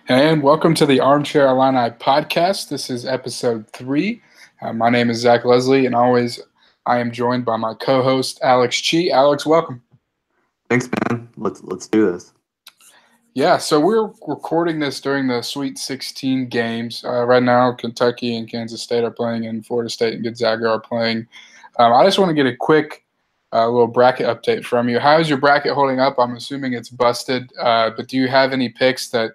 And welcome to the Armchair Illini podcast. This is episode 3. My name is Zach Leslie, and always I am joined by my co-host Alex Chi. Alex, welcome. Thanks, man. Let's do this. Yeah, so we're recording this during the Sweet 16 games. Right now, Kentucky and Kansas State are playing, and Florida State and Gonzaga are playing. I just want to get a quick little bracket update from you. How is your bracket holding up? I'm assuming it's busted, but do you have any picks that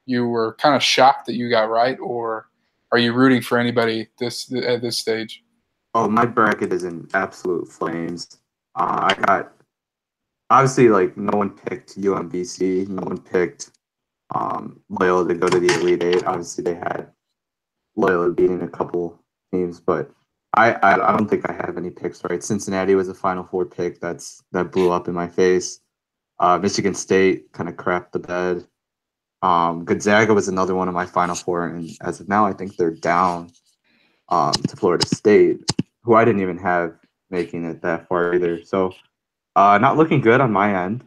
you were kind of shocked that you got right, or are you rooting for anybody at this stage? Oh, my bracket is in absolute flames. I got obviously no one picked UMBC, no one picked Loyola to go to the Elite Eight. Obviously, they had Loyola beating a couple teams, but I don't think I have any picks right. Cincinnati was a Final Four pick that blew up in my face. Michigan State kind of crapped the bed. Gonzaga was another one of my Final Four, and as of now, I think they're down to Florida State, who I didn't even have making it that far either. So, not looking good on my end.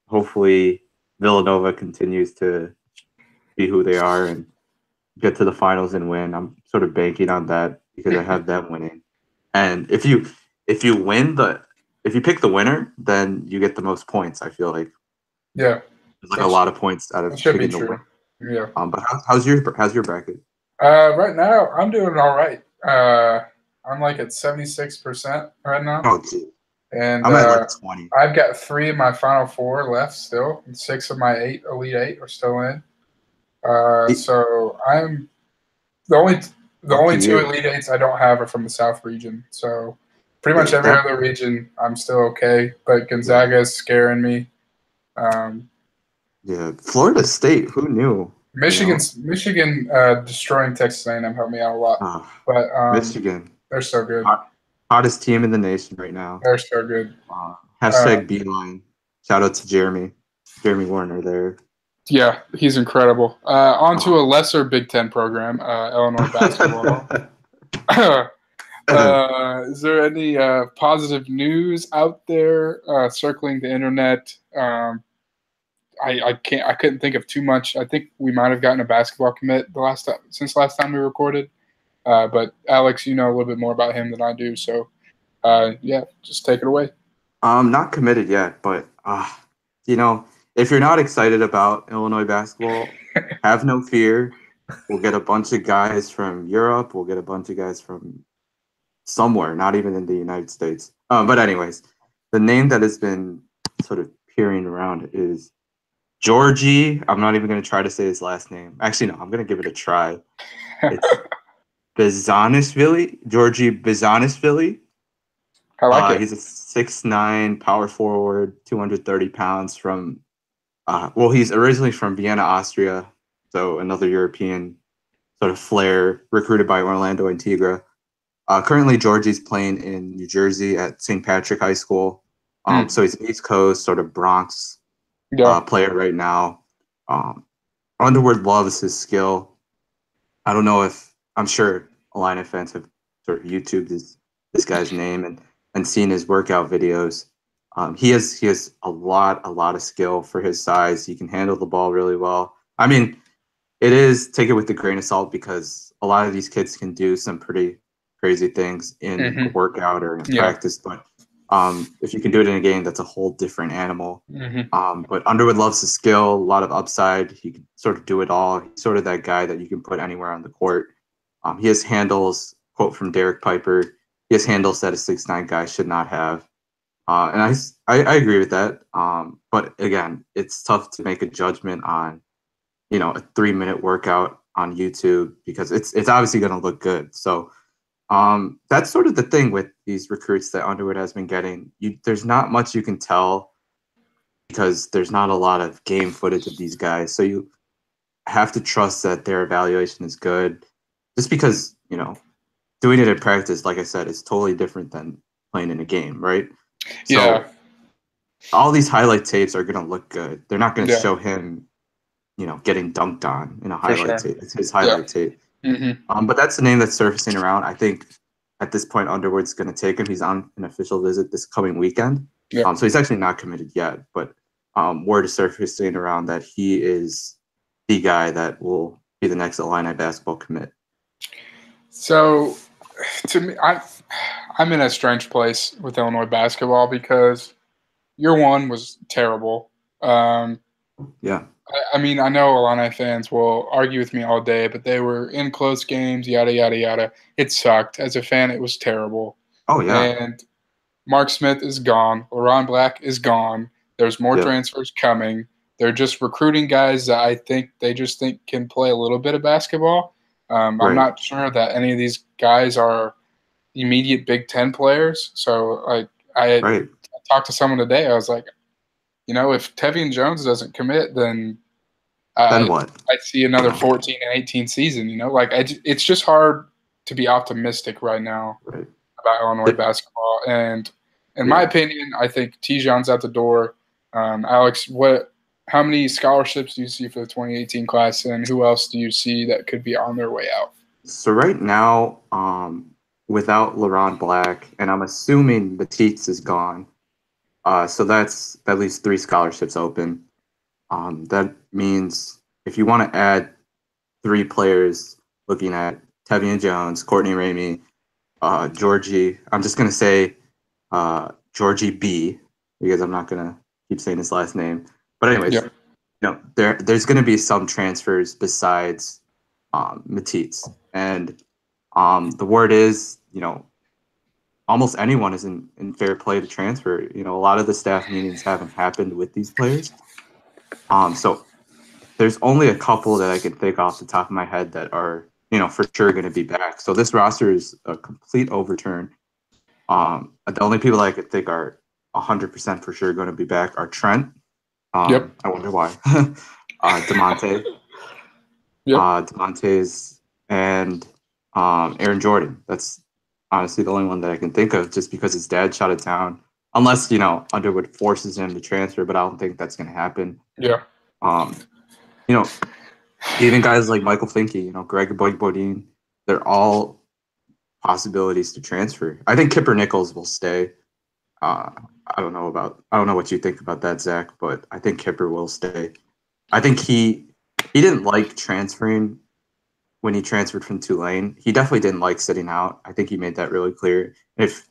Hopefully, Villanova continues to be who they are and get to the finals and win. I'm sort of banking on that because I have them winning. And if you pick the winner, then you get the most points. I feel like Yeah, there's a lot of points out of that should be picking the true. winner. Yeah. But how's your bracket? Right now, I'm doing all right. I'm like at 76% right now. Oh, gee. And I'm at 20. I've got 3 of my Final Four left still, and 6 of my 8 Elite 8 are still in. So I'm the only 2 Elite 8s I don't have are from the South region. So pretty much every other region I'm still okay, but Gonzaga is scaring me. Yeah, Florida State. Who knew? Michigan destroying Texas A&M helped me out a lot. But Michigan, they're so good. Hottest team in the nation right now. They're so good. Hashtag Beeline. Shout out to Jeremy Warner there. Yeah, he's incredible. On to a lesser Big Ten program, Illinois basketball. Is there any positive news out there circling the internet? I couldn't think of too much. I think we might have gotten a basketball commit since last time we recorded. But Alex, you know a little bit more about him than I do, so yeah, just take it away. Not committed yet, but if you're not excited about Illinois basketball, have no fear. We'll get a bunch of guys from Europe. We'll get a bunch of guys from somewhere, not even in the United States. But anyways, the name that has been sort of peering around is Georgie. I'm not even going to try to say his last name. Actually, no, I'm going to give it a try. It's Bizanishvili, Georgie Bizanishvili. I like it. He's a 6'9" power forward, 230 pounds from he's originally from Vienna, Austria, so another European sort of flair, recruited by Orlando Antigua. Currently, Georgie's playing in New Jersey at St. Patrick High School. So he's an East Coast, sort of Bronx player right now. Underwood loves his skill. I don't know I'm sure Illini fans have sort of YouTubed this guy's name and seen his workout videos. He has a lot of skill for his size. He can handle the ball really well. I mean, take it with a grain of salt because a lot of these kids can do some pretty crazy things in a workout or in practice. But if you can do it in a game, that's a whole different animal. But Underwood loves his skill, a lot of upside. He can sort of do it all. He's sort of that guy that you can put anywhere on the court. He has handles, quote from Derek Piper, he has handles that a 6'9" guy should not have. And I agree with that. But again, it's tough to make a judgment on, a 3-minute workout on YouTube because it's obviously going to look good. So that's sort of the thing with these recruits that Underwood has been getting. There's not much you can tell because there's not a lot of game footage of these guys. So you have to trust that their evaluation is good just because, doing it in practice, like I said, is totally different than playing in a game, right? So all these highlight tapes are going to look good. They're not going to show him, getting dunked on in a highlight tape. It's his highlight tape. But that's the name that's surfacing around. I think at this point, Underwood's going to take him. He's on an official visit this coming weekend. So he's actually not committed yet. But word is surfacing around that he is the guy that will be the next Illini basketball commit. So, to me, I'm in a strange place with Illinois basketball because year one was terrible. Yeah, I mean, I know Illini fans will argue with me all day, but they were in close games, yada yada yada. It sucked. As a fan, it was terrible. oh yeah, And Mark Smith is gone. LaRon Black is gone. There's more yeah, transfers coming. They're just recruiting guys that I think they just think can play a little bit of basketball. I'm right, not sure that any of these guys are immediate Big Ten players. So I right. talked to someone today. I was like, if Tevian Jones doesn't commit, then I Then what? I see another 14 and 18 season. It's just hard to be optimistic right now Right. about Illinois basketball. And in my Yeah. opinion, I think Tijon's out the door. Alex, how many scholarships do you see for the 2018 class, and who else do you see that could be on their way out? So right now, without LaRon Black, and I'm assuming Batiste is gone. So that's at least 3 scholarships open. That means if you want to add 3 players, looking at Tevian Jones, Courtney Ramey, Georgie. I'm just gonna say Georgie B because I'm not gonna keep saying his last name. But anyways, Yeah, there's gonna be some transfers besides Matisse, and the word is almost anyone is in fair play to transfer. A lot of the staff meetings haven't happened with these players. So there's only a couple that I can think off the top of my head that are, for sure going to be back. So this roster is a complete overturn. The only people I could think are 100% for sure going to be back are Trent. yep, I wonder why. DeMonte. yep. DeMonte's and Aaron Jordan. That's honestly the only one that I can think of just because his dad shot it down. Unless, Underwood forces him to transfer, but I don't think that's going to happen. Yeah. Um, you know, Even guys like Michael Finke, Greg Bodine, they're all possibilities to transfer. I think Kipper Nichols will stay. Uh, I don't know what you think about that, Zach, but I think Kipper will stay. I think he didn't like transferring when he transferred from Tulane. He definitely didn't like sitting out. I think he made that really clear. If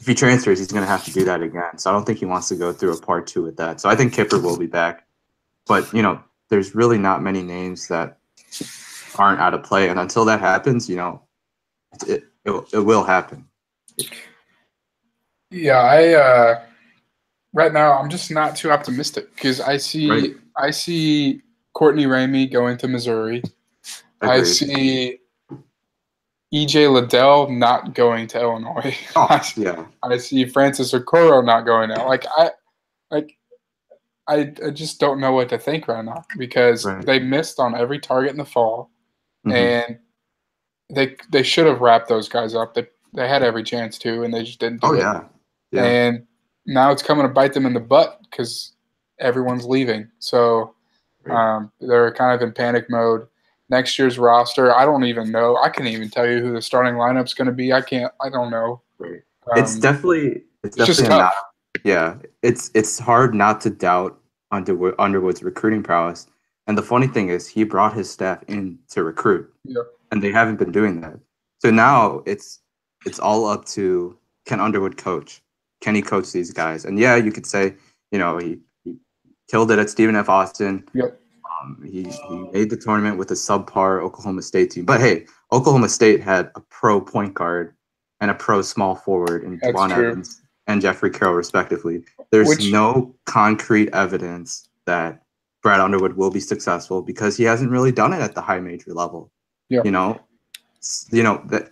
he transfers, he's going to have to do that again. So I don't think he wants to go through a part 2 with that. So I think Kipper will be back. But, there's really not many names that aren't out of play. And until that happens, it will happen. Yeah, right now I'm just not too optimistic because Right. I see Courtney Ramey going to Missouri. I Agreed. see EJ Liddell not going to Illinois. Oh, yeah. I see Francis Okoro not going out. Like I just don't know what to think right now because Right. they missed on every target in the fall, Mm-hmm. and they should have wrapped those guys up. They had every chance to, and they just didn't Oh, do it. yeah. Yeah. And now it's coming to bite them in the butt because everyone's leaving. So Right. they're kind of in panic mode. Next year's roster, I don't even know. I can't even tell you who the starting lineup's going to be. I don't know. Right. Um, It's it's just definitely a not. tough. Yeah. It's hard not to doubt Underwood's recruiting prowess. And the funny thing is, he brought his staff in to recruit, Yeah. and they haven't been doing that. So now it's all up to, can Underwood coach? Can he coach these guys? And yeah, you could say, he killed it at Stephen F. Austin. Yep. He made the tournament with a subpar Oklahoma State team. But hey, Oklahoma State had a pro point guard and a pro small forward in That's Dwan true. Evans and Jeffrey Carroll, respectively. There's no concrete evidence that Brad Underwood will be successful because he hasn't really done it at the high major level. Yeah.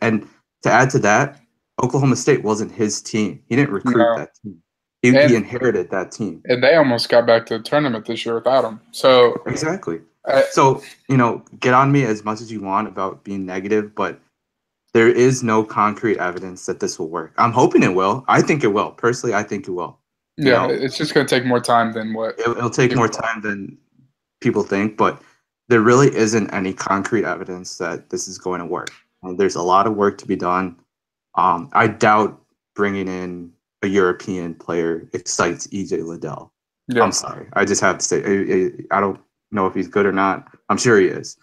And to add to that, Oklahoma State wasn't his team. He didn't recruit No. that team. He inherited that team. And they almost got back to the tournament this year without him. So Exactly. So, get on me as much as you want about being negative, but there is no concrete evidence that this will work. I'm hoping it will. I think it will. Personally, I think it will. yeah, it's just going to take more time than what It'll take more time than people think, but there really isn't any concrete evidence that this is going to work. There's a lot of work to be done. I doubt bringing in a European player excites EJ Liddell. Yeah. I'm sorry. I just have to say, I don't know if he's good or not. I'm sure he is.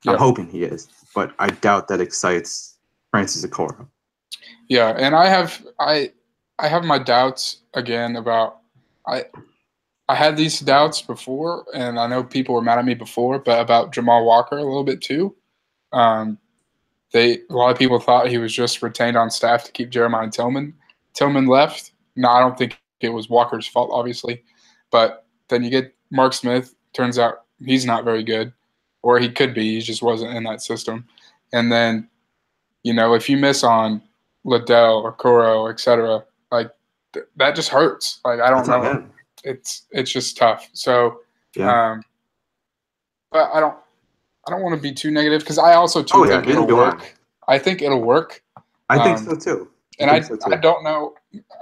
I'm Yep. hoping he is, but I doubt that excites Francis Okoro. Yeah, and I have my doubts again about I I had these doubts before, and I know people were mad at me before, but about Jamal Walker a little bit too. Um, a lot of people thought he was just retained on staff to keep Jeremiah Tillman. Tillman left. No, I don't think it was Walker's fault, obviously, but then you get Mark Smith. Turns out he's not very good, or he could be. He just wasn't in that system. And then if you miss on Liddell or Coro, etc., like that just hurts. Like I don't That's on know. him. It's just tough. So, Yeah. but I don't want to be too negative because I also too think neither it'll do I. work. I think it'll work. I think Um, so too. and I don't know.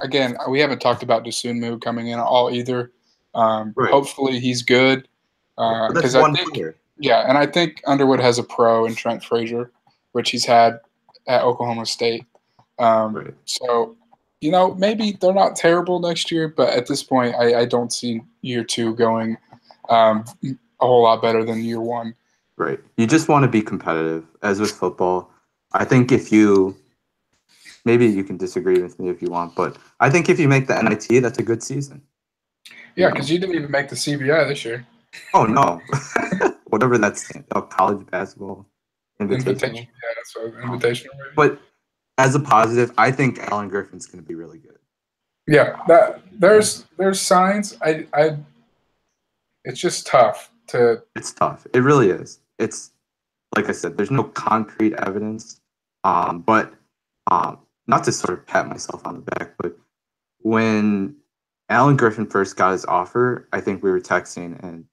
Again, we haven't talked about Dosunmu coming in at all either. Right. Hopefully he's good But that's because I one think player. and I think Underwood has a pro in Trent Frazier, which he's had at Oklahoma State. Right. So, maybe they're not terrible next year, but at this point, I don't see year two going a whole lot better than year one. Right. You just want to be competitive, as with football. I think maybe you can disagree with me if you want, but I think if you make the NIT, that's a good season. Yeah, because you didn't even make the CBI this year. Oh, no. Whatever that's college basketball invitational. Yeah, that's what invitational. Maybe. But as a positive, I think Alan Griffin's going to be really good. Yeah, there's signs. It's just tough to. It's tough. It really is. It's like I said. There's no concrete evidence, but not to sort of pat myself on the back, but when Alan Griffin first got his offer, I think we were texting, and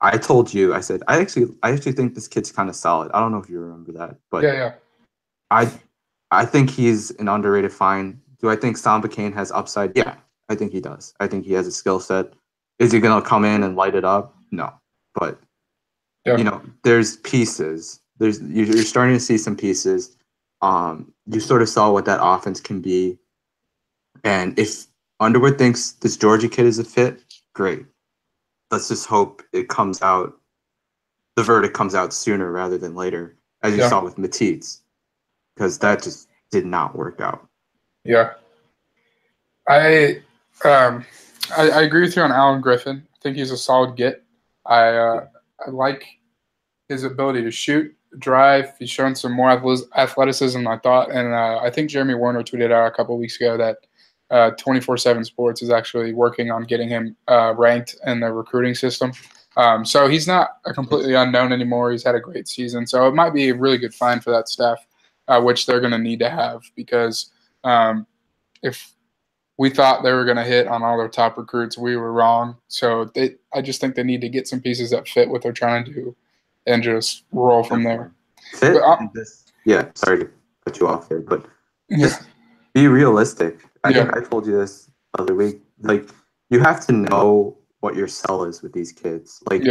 I told you, I said, I actually think this kid's kind of solid. I don't know if you remember that, but Yeah. I think he's an underrated find. Do I think Samba Kane has upside? Yeah, I think he does. I think he has a skill set. Is he going to come in and light it up? No, but there's pieces. You're starting to see some pieces. You sort of saw what that offense can be, and if Underwood thinks this Georgia kid is a fit, great. Let's just hope it comes out. The verdict comes out sooner rather than later, as you saw with Matisse, because that just did not work out. Yeah, I agree with you on Alan Griffin. I think he's a solid get. I like his ability to shoot, drive. He's shown some more athleticism than I thought, and I think Jeremy Warner tweeted out a couple of weeks ago that 24/7 Sports is actually working on getting him ranked in the recruiting system. So he's not a completely unknown anymore. He's had a great season, so it might be a really good find for that staff, which they're going to need to have because if we thought they were going to hit on all their top recruits, we were wrong. So I just think they need to get some pieces that fit what they're trying to do and just roll from there. Fit sorry to cut you off there, but just be realistic. I think I told you this the other week. Like, you have to know what your sell is with these kids. Like,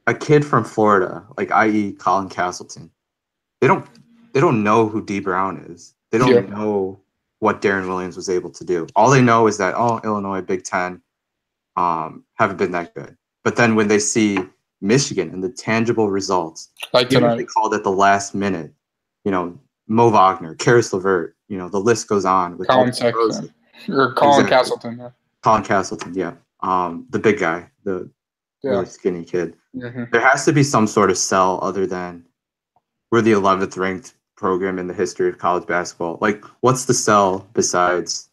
a kid from Florida, like i.e. Colin Castleton, they don't know who D Brown is. They don't know what Darren Williams was able to do. All they know is that Illinois Big Ten haven't been that good. But then when they see Michigan and the tangible results, like even if they called at the last minute, Mo Wagner, Karis LeVert, the list goes on with Colin Castleton. Colin Castleton, yeah. The big guy, the really skinny kid. Mm-hmm. There has to be some sort of sell other than we're the 11th ranked program in the history of college basketball. Like, what's the sell besides,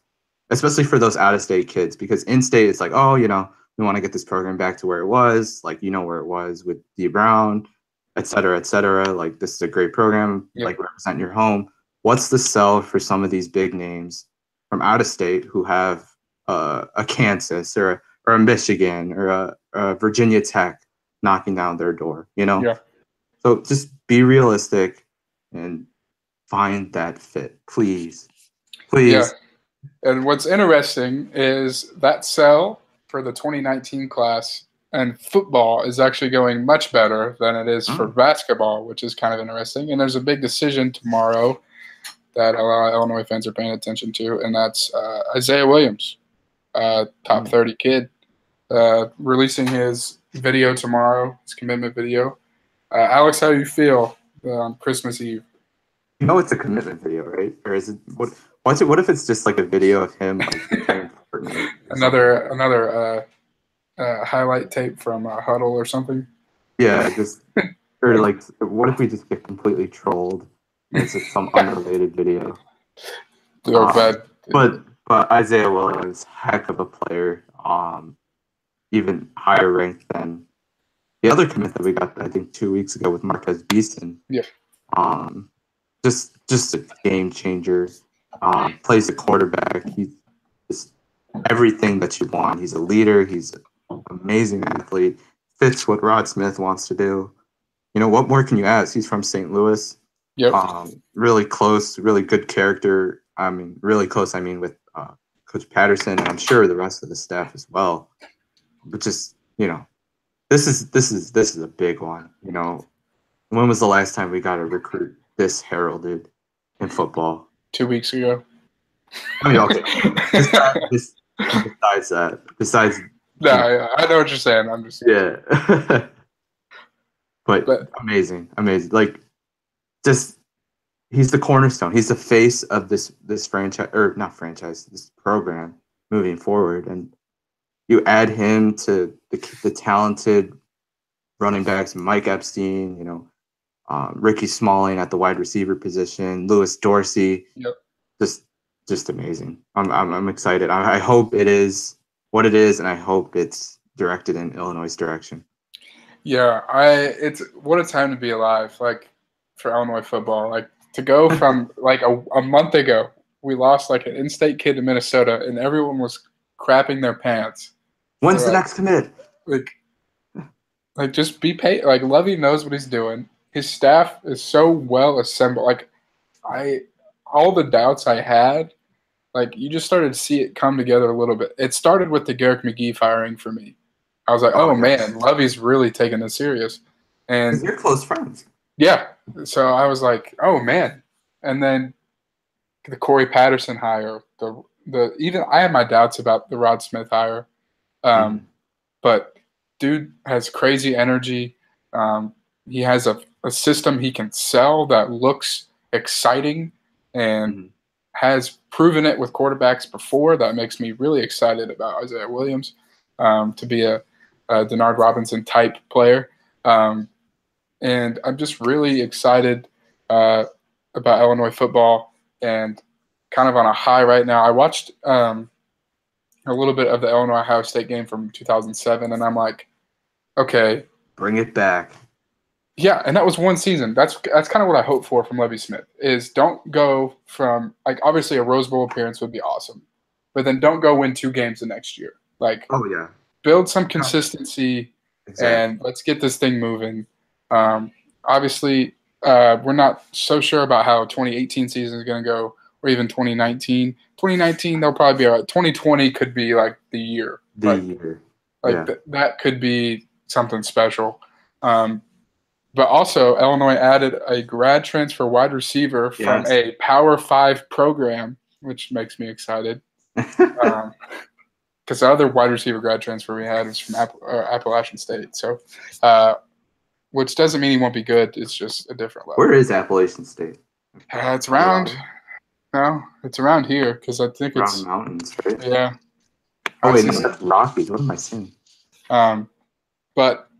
especially for those out-of-state kids? Because in-state, it's like, we want to get this program back to where it was. Like, where it was with D Brown, et cetera, et cetera. Like, this is a great program. Like, represent your home. What's the sell for some of these big names from out of state who have a Kansas or a Michigan or a Virginia Tech knocking down their door? So just be realistic and find that fit, please. Yeah. And what's interesting is that sell for the 2019 class and football is actually going much better than it is for basketball, which is kind of interesting. And there's a big decision tomorrow that a lot of Illinois fans are paying attention to, and that's Isaiah Williams, top 30 kid, releasing his video tomorrow, his commitment video. Alex, how do you feel on Christmas Eve? You know it's a commitment video, right? Or is it what's it what if it's just like a video of him like playing Fortnite or something? Another highlight tape from Huddle or something. Yeah, just or like what if we just get completely trolled and it's just some unrelated video? Or bad. But Isaiah Williams, heck of a player. Even higher ranked than the other commit that we got, I think 2 weeks ago with Marquez Beeson. Yeah. Um, just a game changer. Plays the quarterback. He's just everything that you want. He's a leader. He's an amazing athlete. Fits what Rod Smith wants to do. You know, what more can you ask? He's from St. Louis. Yep. Really close, really good character. I mean, really close. I mean, with Coach Patterson, and I'm sure the rest of the staff as well. But just this is a big one. When was the last time we got a recruit this heralded in football? 2 weeks ago. I mean, okay. Besides that, no, I know what you're saying. I'm just but amazing. Like, just he's the cornerstone. He's the face of this franchise, or not franchise, this program moving forward. And you add him to the talented running backs, Mike Epstein, Ricky Smalling at the wide receiver position, Lewis Dorsey. Yep. Just amazing. I'm excited. I hope it is what it is, and I hope it's directed in Illinois' direction. Yeah, it's what a time to be alive, like for Illinois football. Like to go from like a month ago, we lost like an in-state kid to Minnesota, and everyone was crapping their pants. When's the next commit? Like just be paid. Like Lovey knows what he's doing. His staff is so well assembled. Like all the doubts I had, like you just started to see it come together a little bit. It started with the Garrick McGee firing for me. I was like, oh man, Lovey's really taking this serious. And you're close friends. Yeah. So I was like, oh man. And then the Corey Patterson hire, even I had my doubts about the Rod Smith hire. But dude has crazy energy. He has a system he can sell that looks exciting and has proven it with quarterbacks before. That makes me really excited about Isaiah Williams to be a Denard Robinson type player. And I'm just really excited about Illinois football and kind of on a high right now. I watched a little bit of the Illinois-Ohio State game from 2007, and I'm like, okay. Bring it back. Yeah, and that was one season. That's kind of what I hope for from Lovie Smith is don't go from – like obviously a Rose Bowl appearance would be awesome, but then don't go win 2 games the next year. Like build some consistency and let's get this thing moving. Obviously, we're not so sure about how 2018 season is going to go or even 2019. 2019, they'll probably be all right. 2020 could be like the year. That could be something special. But also, Illinois added a grad transfer wide receiver from a Power 5 program, which makes me excited. Because the other wide receiver grad transfer we had is from Appalachian State. So, which doesn't mean he won't be good. It's just a different level. Where is Appalachian State? It's around. No, it's around here because I think it's mountains, right? Yeah. Oh wait, no, that's Rockies. What am I saying? But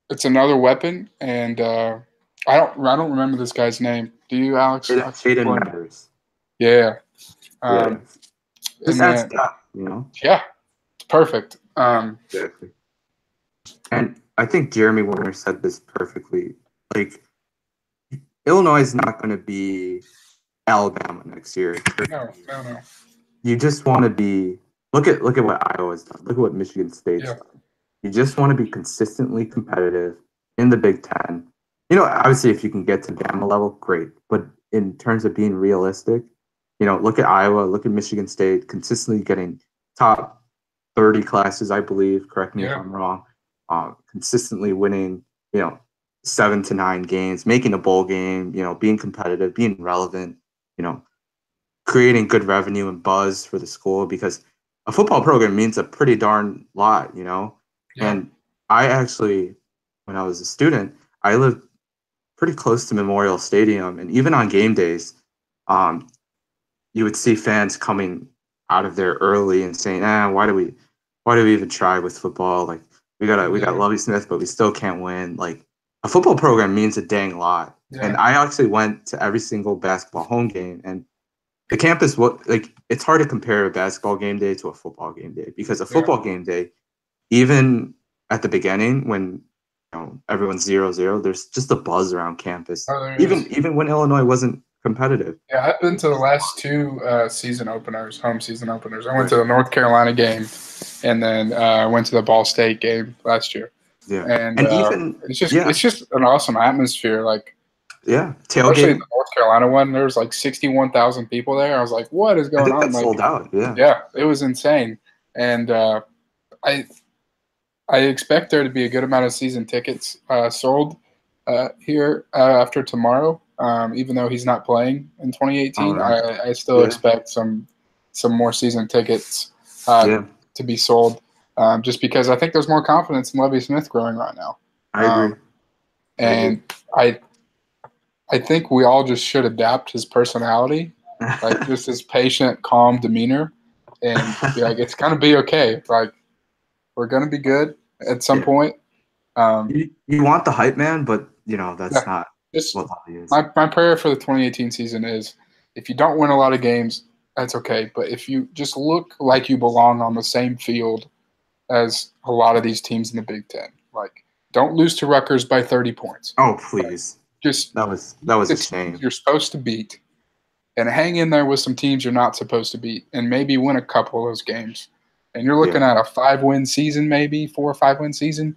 it's another weapon, and I don't remember this guy's name. Do you, Alex? Hayden Matters. Yeah. Just adds depth, Yeah, it's perfect. Exactly. And I think Jeremy Warner said this perfectly. Like, Illinois is not going to be Alabama next year. No. You just want to be. Look at what Iowa's done. Look at what Michigan State's done. You just want to be consistently competitive in the Big Ten. Obviously, if you can get to Bama level, great. But in terms of being realistic, look at Iowa, look at Michigan State, consistently getting top 30 classes, I believe. Correct me if I'm wrong. Consistently winning, 7 to 9 games, making a bowl game, being competitive, being relevant, creating good revenue and buzz for the school, because a football program means a pretty darn lot, And I actually, when I was a student, I live pretty close to Memorial Stadium, and even on game days, um, you would see fans coming out of there early and saying, why do we even try with football? Like we got Yeah. Lovie Smith, but we still can't win. Like a football program means a dang lot. And Yeah. I actually went to every single basketball home game, and the campus, what like it's hard to compare a basketball game day to a football game day, because a Yeah. football game day, even at the beginning when everyone's 0-0, there's just a buzz around campus. Oh, there is. Even when Illinois wasn't competitive. Yeah, I've been to the last two season openers, home season openers. I went Right. to the North Carolina game, and then went to the Ball State game last year. Yeah. And And even it's just an awesome atmosphere. Like, yeah, especially the tailgate. North Carolina one, there was like 61,000 people there. I was like, what is I going think on? that's Like, sold out. Yeah. yeah, it was insane. And I I expect there to be a good amount of season tickets sold here after tomorrow. Even though he's not playing in All 2018, right. I still Yeah. expect some more season tickets Yeah. to be sold. Just because I think there's more confidence in Lovie Smith growing right now. I agree. And I think we all just should adapt his personality, like just his patient, calm demeanor, and be like, it's gonna be okay. Like, we're gonna be good at some Yeah. point. You want the hype man, but that's Yeah, not just what Lovie is. my prayer for the 2018 season is, if you don't win a lot of games, that's okay. But if you just look like you belong on the same field as a lot of these teams in the Big Ten, like, don't lose to Rutgers by 30 points. Oh, please. Just That was the a teams shame. you're supposed to beat, and hang in there with some teams you're not supposed to beat, and maybe win a couple of those games. And you're looking Yeah. at a 5-win season, maybe 4 or 5-win season.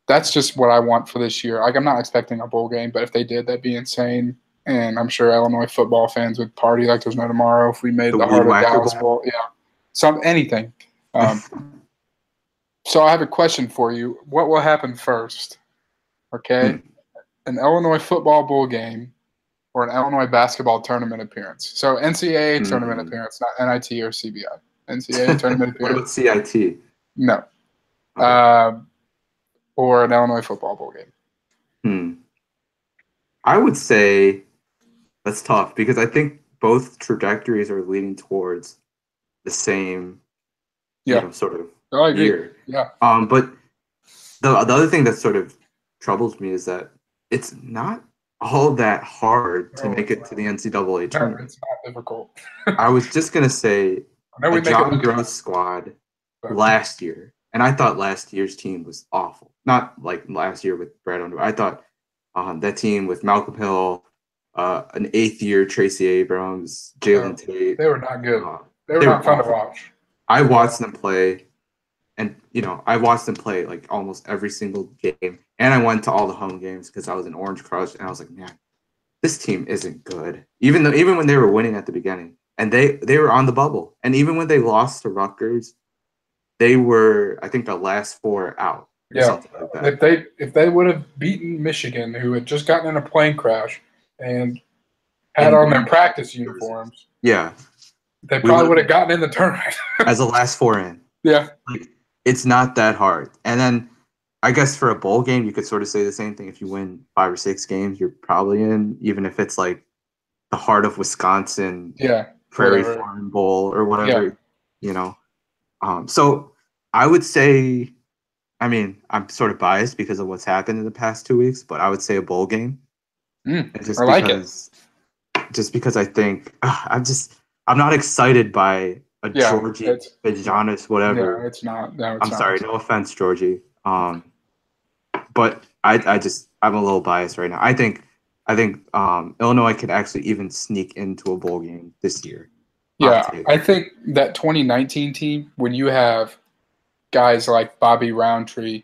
That's just what I want for this year. Like, I'm not expecting a bowl game, but if they did, that'd be insane. And I'm sure Illinois football fans would party like there's no tomorrow if we made The the Weed Heart of Whacker Dallas Bowl. Bowl. Yeah, anything. So I have a question for you. What will happen first? Okay, an Illinois football bowl game or an Illinois basketball tournament appearance. So NCAA tournament appearance, not NIT or CBI. NCAA tournament What about appearance? CIT? No. Okay. Or an Illinois football bowl game. I would say that's tough, because I think both trajectories are leading towards the same, Yeah, sort of I agree. year. Yeah. But the other thing that sort of troubles me is that it's not all that hard to make it to the NCAA No, tournament. it's not difficult. I was just gonna say I know we a make John it Gross squad but last year, and I thought last year's team was awful. Not like last year with Brad Underwood. I thought that team with Malcolm Hill, an eighth-year Tracy Abrams, Jalen Tate. they were not good. Uh, They were not fun awful. to watch. I watched them play, and I watched them play like almost every single game, and I went to all the home games because I was an Orange Crush, and I was like, man, this team isn't good. Even when they were winning at the beginning, and they were on the bubble, and even when they lost to Rutgers, they were, I think, the last 4 out or something like that. If they would have beaten Michigan, who had just gotten in a plane crash and had And on their practice uniforms, yeah, they probably would have gotten in the tournament. as the last 4 in. Yeah. Like, it's not that hard. And then I guess for a bowl game, you could sort of say the same thing. If you win 5 or 6 games, you're probably in, even if it's like the Heart of Wisconsin, Prairie Farm Bowl or whatever, So I would say, I mean, I'm sort of biased because of what's happened in the past 2 weeks, but I would say a bowl game. I like it. Just because I think I'm not excited by a Georgie, Vaginas, whatever. Yeah, it's not. No, I'm sorry. No offense, Georgie. But I'm a little biased right now. I think Illinois could actually even sneak into a bowl game this year. Yeah, I think that 2019 team, when you have guys like Bobby Roundtree,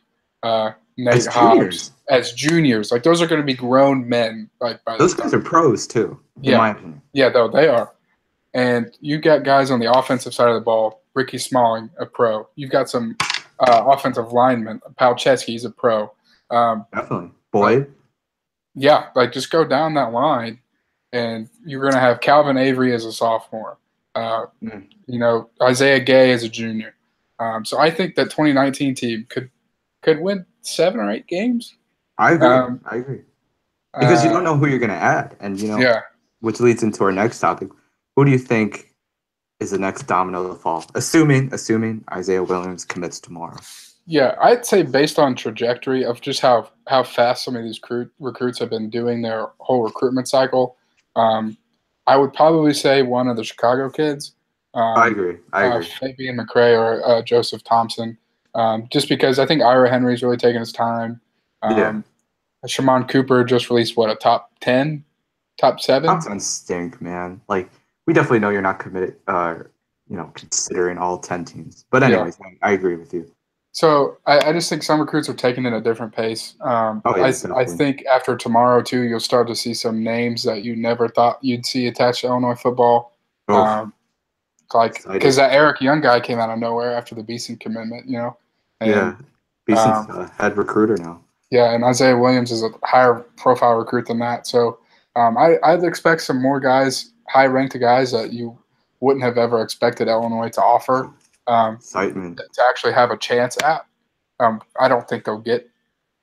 Nate Hobbs as juniors, like, those are going to be grown men. Like, by those guys are pros too, in my opinion. Yeah, though they are. And you got guys on the offensive side of the ball. Ricky Smalling, a pro. You've got some offensive linemen. Palczewski's a pro. Definitely. Boyd. Yeah, like, just go down that line, and you're going to have Calvin Avery as a sophomore. Isaiah Gay as a junior. So I think that 2019 team could win 7 or 8 games. I agree. Um, I agree. Because you uh, don't know who you're going to add. And, yeah, which leads into our next topic. Who do you think is the next domino to fall? Assuming Isaiah Williams commits tomorrow. yeah. I'd say based on trajectory of just how fast some of these recruits have been doing their whole recruitment cycle, um, I would probably say one of the Chicago kids, I um, agree. I agree. Fabian McRae or Joseph Thompson, just because I think Ira Henry's really taking his time. Yeah. Um, Shimon Cooper just released a top 10, top 7. Thompson stink, man. Like, we definitely know you're not committed, considering all 10 teams. But Yeah. anyways, I agree with you. So I just think some recruits are taking it at a different pace. Oh, yeah, I definitely. think after tomorrow too, you'll start to see some names that you never thought you'd see attached to Illinois football. Oh, Like because excited. that Eric Young guy came out of nowhere after the Beeson commitment, and Yeah. Beason's head recruiter now. yeah, and Isaiah Williams is a higher profile recruit than that. So I'd expect some more guys, high ranked guys that you wouldn't have ever expected Illinois to offer Excitement. to actually have a chance at. I don't think they'll get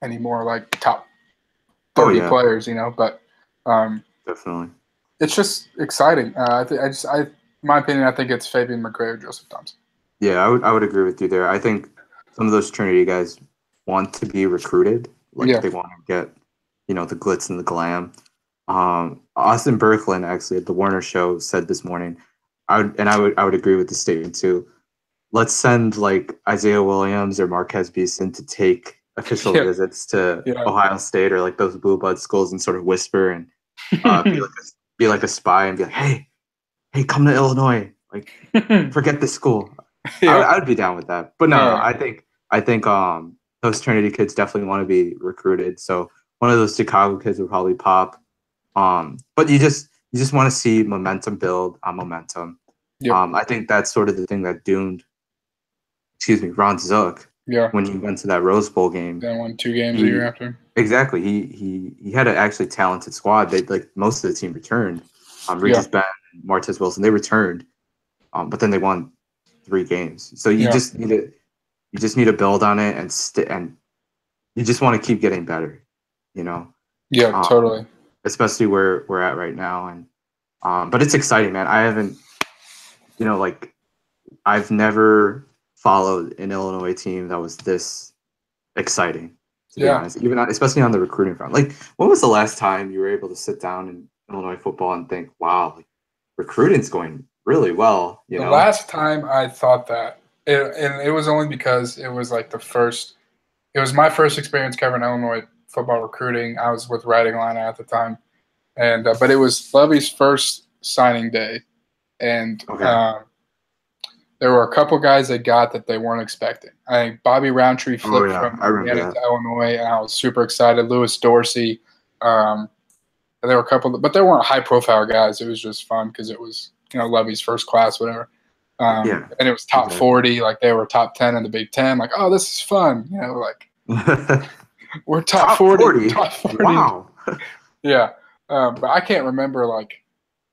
any more like top Oh, 30 yeah, players, but definitely. it's just exciting. In my opinion, I think it's Fabian McRae or Joseph Thompson. Yeah, I would agree with you there. I think some of those Trinity guys want to be recruited. Like, Yeah, they want to get, the glitz and the glam. Austin Berkland actually at the Warner Show said this morning, I would agree with the statement too. Let's send like Isaiah Williams or Marquez Beeson to take official yeah, visits to yeah, Ohio State or like those blue blood schools and sort of whisper and be like a spy and be like, hey, come to Illinois. Like, forget this school. I, yeah. I would be down with that. But no, Oh no, yeah, I think those Trinity kids definitely want to be recruited. So one of those Chicago kids would probably pop. But you just want to see momentum build on momentum. yep, I think that's sort of the thing that doomed, Ron Zook yeah. when he went to that Rose Bowl game. Then won 2 games a year He after. exactly he had an actually talented squad. They like most of the team returned. Yeah, Regis Ben, Martez Wilson, they returned. But then they won 3 games. So you yeah, just need to build on it and you just want to keep getting better, you know, yeah. um, Totally. especially where we're at right now. And but it's exciting, man. I haven't, like I've never followed an Illinois team that was this exciting, to be Yeah. honest. Especially on the recruiting front. Like, when was the last time you were able to sit down in Illinois football and think, "Wow, like, recruiting's going really well," you The know? last time I thought that, and it was only because it was like it was my first experience covering Illinois football recruiting. I was with Writing Line at the time, and but it was Lovey's first signing day, and Okay. there were a couple guys they got that they weren't expecting. I think Bobby Roundtree Oh flipped yeah, from I remember Indiana that. to Illinois, and I was super excited. Lewis Dorsey, um, and there were a couple, but they weren't high profile guys. It was just fun because it was Lovey's first class, whatever. Yeah, And it was top exactly. 40, like they were top 10 in the Big Ten. Like, oh, this is fun, like we're top Top 40, 40. top 40. Wow. Yeah, but I can't remember like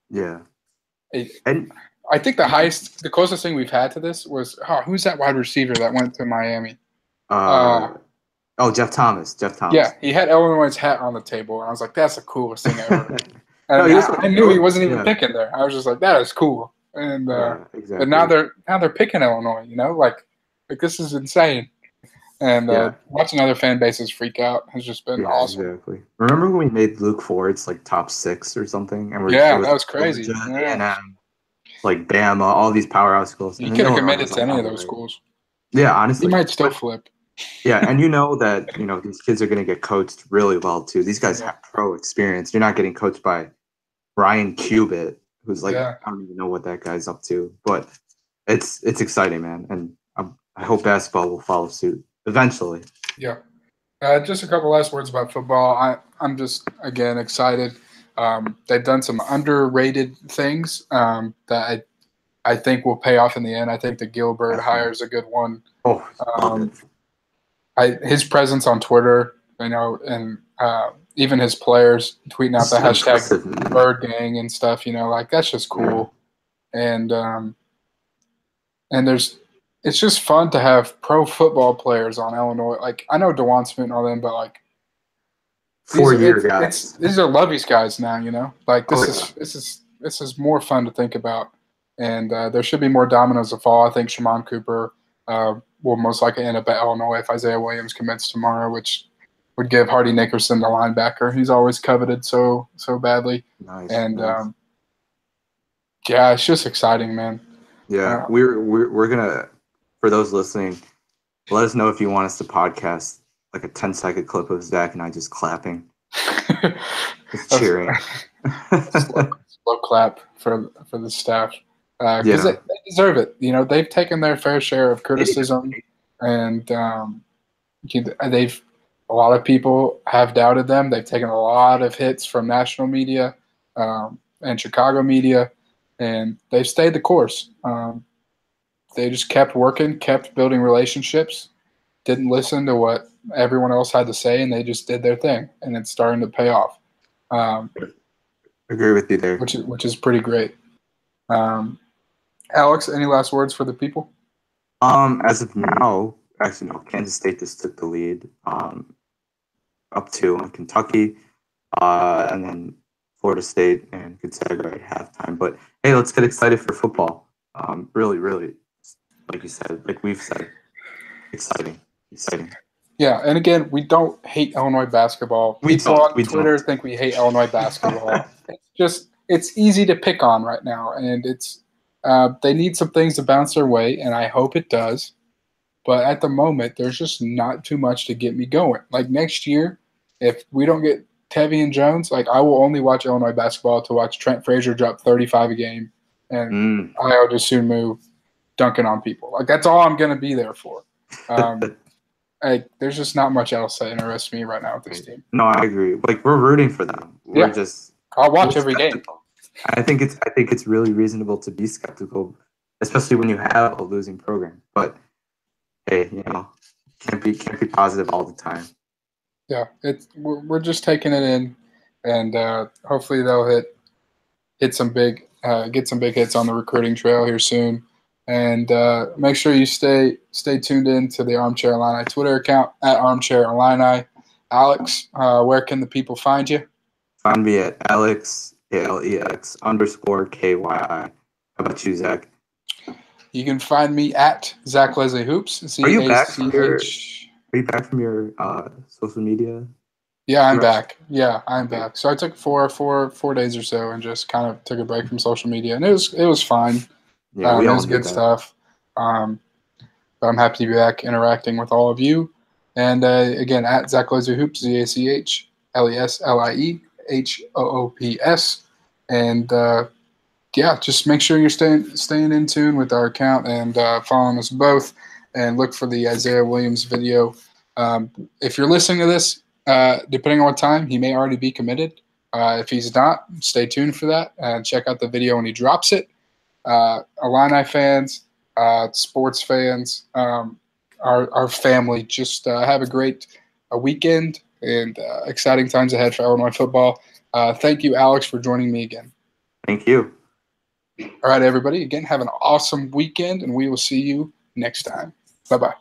Yeah. a, And I think the closest thing we've had to this was who's that wide receiver that went to Miami? Uh, uh Jeff Thomas. Jeff yeah, Thomas. he had Illinois' hat on the table, and I was like, that's the coolest thing ever. No, And he was one I of knew he the wasn't even yeah. picking there. I was just like, that is cool. And Yeah, but now exactly. they're picking Illinois. Like this is insane. And Yeah. watching other fan bases freak out has just been Yeah, awesome. exactly. Remember when we made Luke Ford's like top 6 or something, and it Yeah, was that like was crazy. Georgia, Yeah, A&M, like Bama, all these powerhouse schools, he and then could have Illinois committed was to like any on of the those way. schools. Yeah, He honestly. might still But flip. yeah, and that these kids are going to get coached really well too. These guys Yeah, have pro experience. You're not getting coached by Brian Cubit, who's like, yeah, I don't even know what that guy's up to, but it's exciting, man, and I hope basketball will follow suit eventually. yeah. Just a couple last words about football. I'm just again excited. They've done some underrated things that I think will pay off in the end. I think the Gilbert hire Definitely. is a good one. Oh, love it. Um, his presence on Twitter, and even his players tweeting out the It's hashtag impressive, man. Bird Gang and stuff. Like that's just Yeah. cool. And it's just fun to have pro football players on Illinois. Like I know DeJuan Smoot and all them, but like 4-year guys. These are Lovey's guys now, you know. Like this Oh, is more fun to think about, and there should be more dominoes to fall. I think Shimon Cooper will most likely end up at Illinois if Isaiah Williams commits tomorrow, which would give Hardy Nickerson the linebacker he's always coveted so badly. nice. And Nice. yeah, it's just exciting, man. Yeah, we're gonna, for those listening, let us know if you want us to podcast like a 10-second clip of Zach and I just clapping, just cheering. slow clap for the staff because they deserve it. You know, they've taken their fair share of criticism, and they've a lot of people have doubted them. They've taken a lot of hits from national media and Chicago media, and they've stayed the course. They just kept working, kept building relationships, didn't listen to what everyone else had to say, and they just did their thing, and it's starting to pay off. Agree with you there. Which is pretty great. Alex, any last words for the people? As of now, actually no, Kansas State just took the lead up to Kentucky, and then Florida State and Gonzaga at halftime. But hey, let's get excited for football. Really, really, like you said, like we've said, exciting. Yeah, and again, we don't hate Illinois basketball. People on Twitter think we hate Illinois basketball. It's easy to pick on right now, and they need some things to bounce their way, and I hope it does. But at the moment, there's just not too much to get me going. Like next year, if we don't get Tevian Jones, like I will only watch Illinois basketball to watch Trent Frazier drop 35 a game, and I'll just soon move dunking on people. Like that's all I'm going to be there for. There's just not much else that interests me right now with this team. No, I agree. Like we're rooting for them. I'll watch every game. I think it's really reasonable to be skeptical, especially when you have a losing program. But hey, you know, can't be positive all the time. Yeah, we're just taking it in, and hopefully they'll get some big hits on the recruiting trail here soon. And make sure you stay tuned in to the Armchair Illini Twitter account at Armchair Illini. Alex, where can the people find you? Find me at Alex _KYI. How about you, Zach? You can find me at Zach Leslie Hoops. Are you back from your social media? Yeah, I'm back. Yeah, I'm back. So I took four days or so and just kind of took a break from social media, and it was fine. Yeah, it was good stuff. But I'm happy to be back interacting with all of you. And again, at Zach Leslie Hoops, ZachLeslieHoops. And just make sure you're staying in tune with our account and following us both. And look for the Isaiah Williams video. If you're listening to this, depending on what time, he may already be committed. If he's not, stay tuned for that and check out the video when he drops it. Illini fans, sports fans, our family, just have a great weekend and exciting times ahead for Illinois football. Thank you, Alex, for joining me again. Thank you. All right, everybody. Again, have an awesome weekend, and we will see you next time. Bye-bye.